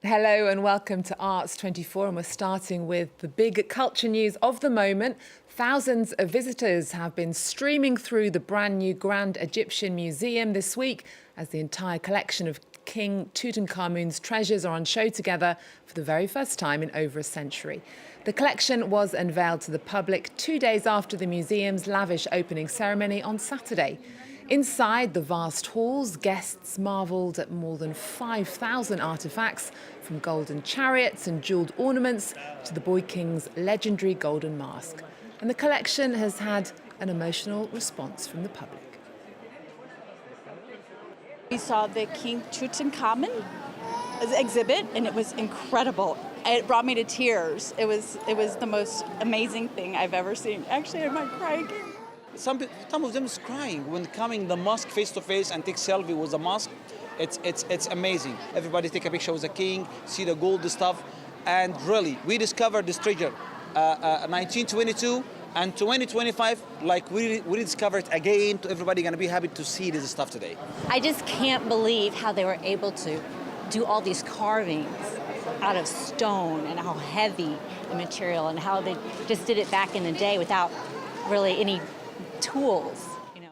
Hello and welcome to Arts 24, and we're starting with the big culture news of the moment. Thousands of visitors have been streaming through the brand new Grand Egyptian Museum this week as the entire collection of King Tutankhamun's treasures are on show together for the very first time in over a century. The collection was unveiled to the public 2 days after the museum's lavish opening ceremony on Saturday. Inside the vast halls, guests marvelled at more than 5,000 artefacts, from golden chariots and jewelled ornaments to the boy king's legendary golden mask. And the collection has had an emotional response from the public. We saw the King Tutankhamun exhibit, and it was incredible. It brought me to tears. It was the most amazing thing I've ever seen. Actually, I might cry again. Some of them is crying when coming the mosque face to face and take selfie with the mosque. It's amazing. Everybody take a picture with the king, see the gold stuff, and really we discovered this treasure 1922 and 2025. Like we discovered again. Everybody gonna be happy to see this stuff today. I just can't believe how they were able to do all these carvings out of stone and how heavy the material and how they just did it back in the day without really any tools, you know.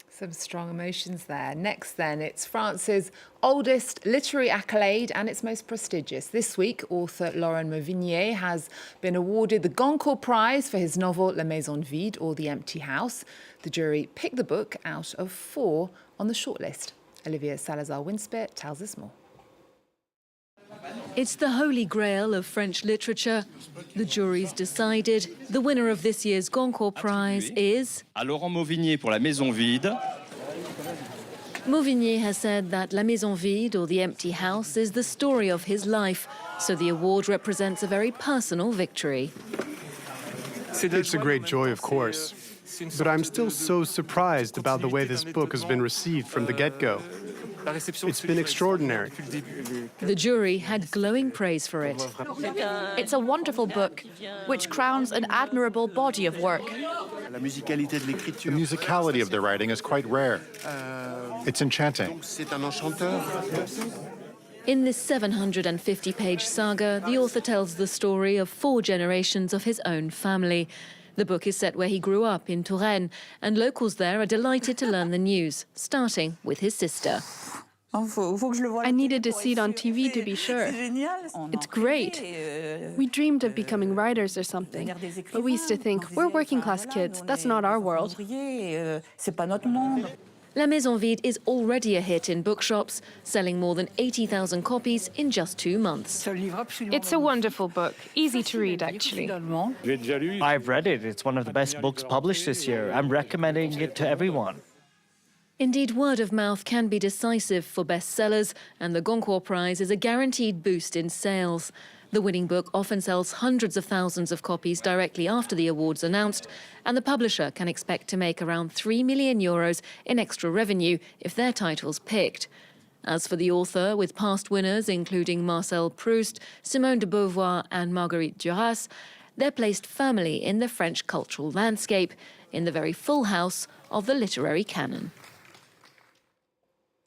Some strong emotions there. Next then, it's France's oldest literary accolade and its most prestigious. This week, author Laurent Muvignier has been awarded the Goncourt Prize for his novel La Maison Vide, or The Empty House. The jury picked the book out of 4 on the shortlist. Olivia Salazar-Winspear tells us more. It's the holy grail of French literature. The jury's decided the winner of this year's Goncourt Prize is... à Laurent Muvignier pour La Maison Vide. Muvignier has said that La Maison Vide, or The Empty House, is the story of his life, so the award represents a very personal victory. It's a great joy, of course, but I'm still so surprised about the way this book has been received from the get-go. It's been extraordinary. The jury had glowing praise for it. It's a wonderful book, which crowns an admirable body of work. The musicality of the writing is quite rare. It's enchanting. In this 750-page saga, the author tells the story of 4 generations of his own family. The book is set where he grew up, in Touraine, and locals there are delighted to learn the news, starting with his sister. I needed to see it on TV to be sure. It's great. We dreamed of becoming writers or something, but we used to think, we're working-class kids, that's not our world. La Maison Vide is already a hit in bookshops, selling more than 80,000 copies in just 2 months. It's a wonderful book, easy to read, actually. I've read it. It's one of the best books published this year. I'm recommending it to everyone. Indeed, word of mouth can be decisive for bestsellers, and the Goncourt Prize is a guaranteed boost in sales. The winning book often sells hundreds of thousands of copies directly after the award's announced, and the publisher can expect to make around €3 million in extra revenue if their title's picked. As for the author, with past winners including Marcel Proust, Simone de Beauvoir and Marguerite Duras, they're placed firmly in the French cultural landscape, in the very full house of the literary canon.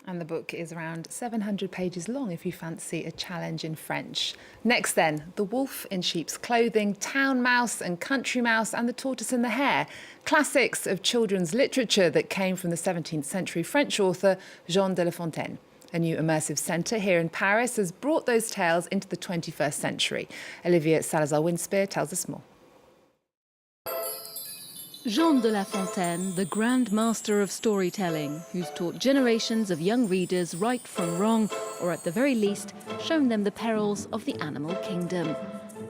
And the book is around 700 pages long if you fancy a challenge in French. Next then, The Wolf in Sheep's Clothing, Town Mouse and Country Mouse and The Tortoise and the Hare. Classics of children's literature that came from the 17th century French author Jean de Lafontaine. A new immersive centre here in Paris has brought those tales into the 21st century. Olivia Salazar-Winspear tells us more. Jean de Lafontaine, the Grand Master of storytelling, who's taught generations of young readers right from wrong, or at the very least, shown them the perils of the animal kingdom.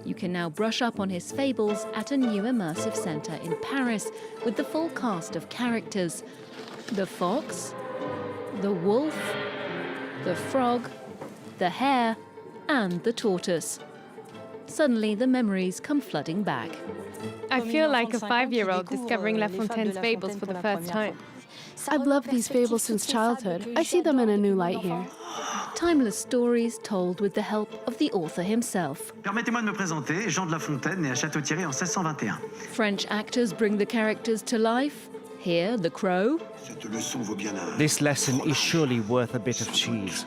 You can now brush up on his fables at a new immersive centre in Paris with the full cast of characters. The fox, the wolf, the frog, the hare, and the tortoise. Suddenly, the memories come flooding back. I feel like a 5-year-old discovering Lafontaine's fables for the first time. I've loved these fables since childhood. I see them in a new light here. Timeless stories told with the help of the author himself. Permettez-moi de me présenter, Jean de Lafontaine, né à Château-Thierry en 1621. French actors bring the characters to life. Here, the crow. This lesson is surely worth a bit of cheese.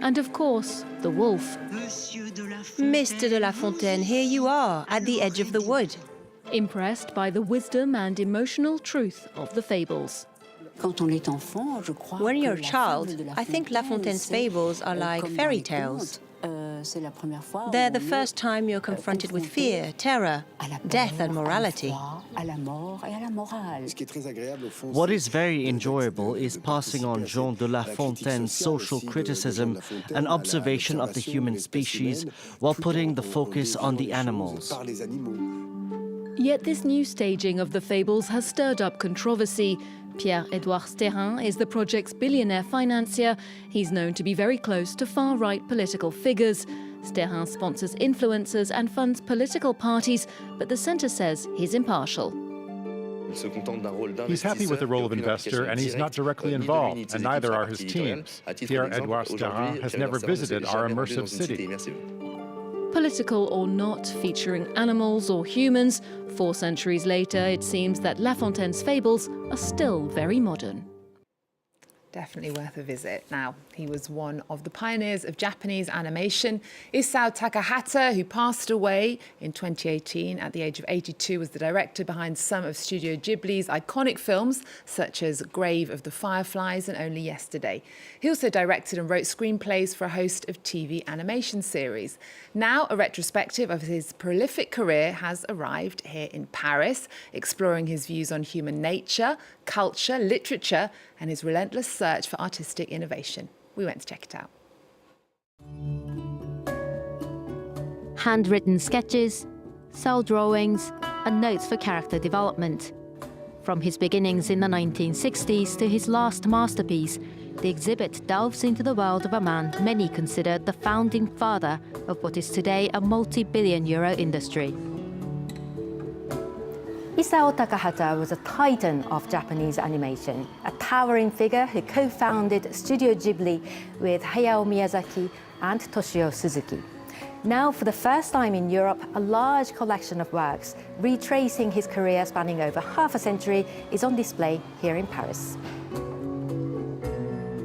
And of course, the wolf. Mr. de Lafontaine, here you are, at the edge of the wood. Impressed by the wisdom and emotional truth of the fables. When you're a child, I think Lafontaine's fables are like fairy tales. They're the first time you're confronted with fear, terror, death and morality. What is very enjoyable is passing on Jean de Lafontaine's social criticism and observation of the human species while putting the focus on the animals. Yet this new staging of the fables has stirred up controversy. Pierre-Edouard Sterrin is the project's billionaire financier. He's known to be very close to far-right political figures. Sterrin sponsors influencers and funds political parties, but the centre says he's impartial. He's happy with the role of investor, and he's not directly involved, and neither are his teams. Pierre-Edouard Sterrin has never visited our immersive city. Political or not, featuring animals or humans, 4 centuries later, it seems that Lafontaine's fables are still very modern. Definitely worth a visit. Now, he was one of the pioneers of Japanese animation. Isao Takahata, who passed away in 2018 at the age of 82, was the director behind some of Studio Ghibli's iconic films, such as Grave of the Fireflies and Only Yesterday. He also directed and wrote screenplays for a host of TV animation series. Now, a retrospective of his prolific career has arrived here in Paris, exploring his views on human nature, culture, literature, and his relentless search for artistic innovation. We went to check it out. Handwritten sketches, cell drawings, and notes for character development. From his beginnings in the 1960s to his last masterpiece, the exhibit delves into the world of a man many consider the founding father of what is today a multi-billion euro industry. Isao Takahata was a titan of Japanese animation, a towering figure who co-founded Studio Ghibli with Hayao Miyazaki and Toshio Suzuki. Now, for the first time in Europe, a large collection of works retracing his career spanning over half a century is on display here in Paris.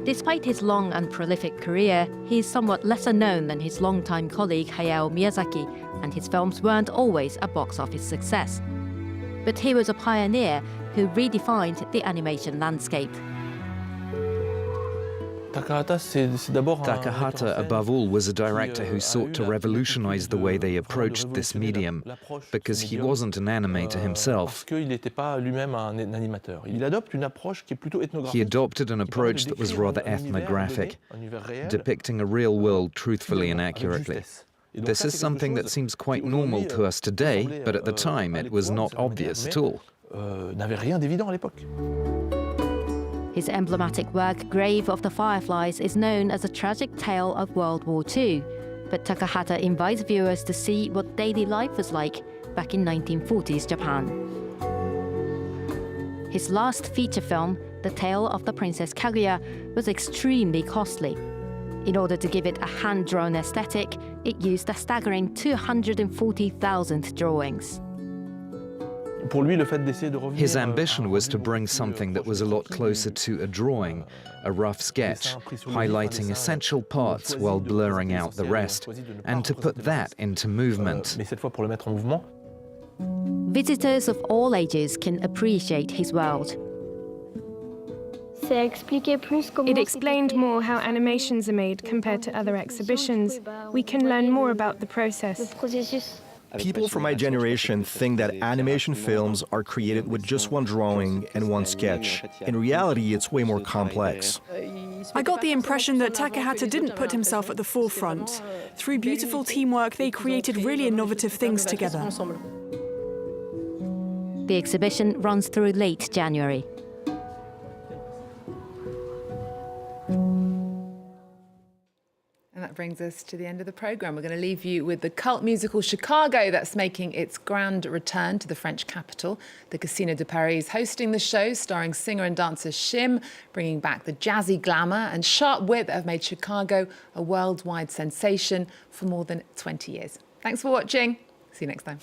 Despite his long and prolific career, he is somewhat lesser known than his longtime colleague Hayao Miyazaki, and his films weren't always a box office success. But he was a pioneer who redefined the animation landscape. Takahata, above all, was a director who sought to revolutionize the way they approached this medium, because he wasn't an animator himself. He adopted an approach that was rather ethnographic, depicting a real world truthfully and accurately. This is something that seems quite normal to us today, but at the time it was not obvious at all. His emblematic work, Grave of the Fireflies, is known as a tragic tale of World War II, but Takahata invites viewers to see what daily life was like back in 1940s Japan. His last feature film, The Tale of the Princess Kaguya, was extremely costly. In order to give it a hand-drawn aesthetic, it used a staggering 240,000 drawings. His ambition was to bring something that was a lot closer to a drawing, a rough sketch, highlighting essential parts while blurring out the rest, and to put that into movement. Visitors of all ages can appreciate his world. It explained more how animations are made compared to other exhibitions. We can learn more about the process. People from my generation think that animation films are created with just one drawing and one sketch. In reality, it's way more complex. I got the impression that Takahata didn't put himself at the forefront. Through beautiful teamwork, they created really innovative things together. The exhibition runs through late January. And that brings us to the end of the programme. We're going to leave you with the cult musical Chicago that's making its grand return to the French capital. The Casino de Paris is hosting the show, starring singer and dancer Shim, bringing back the jazzy glamour and sharp wit that have made Chicago a worldwide sensation for more than 20 years. Thanks for watching. See you next time.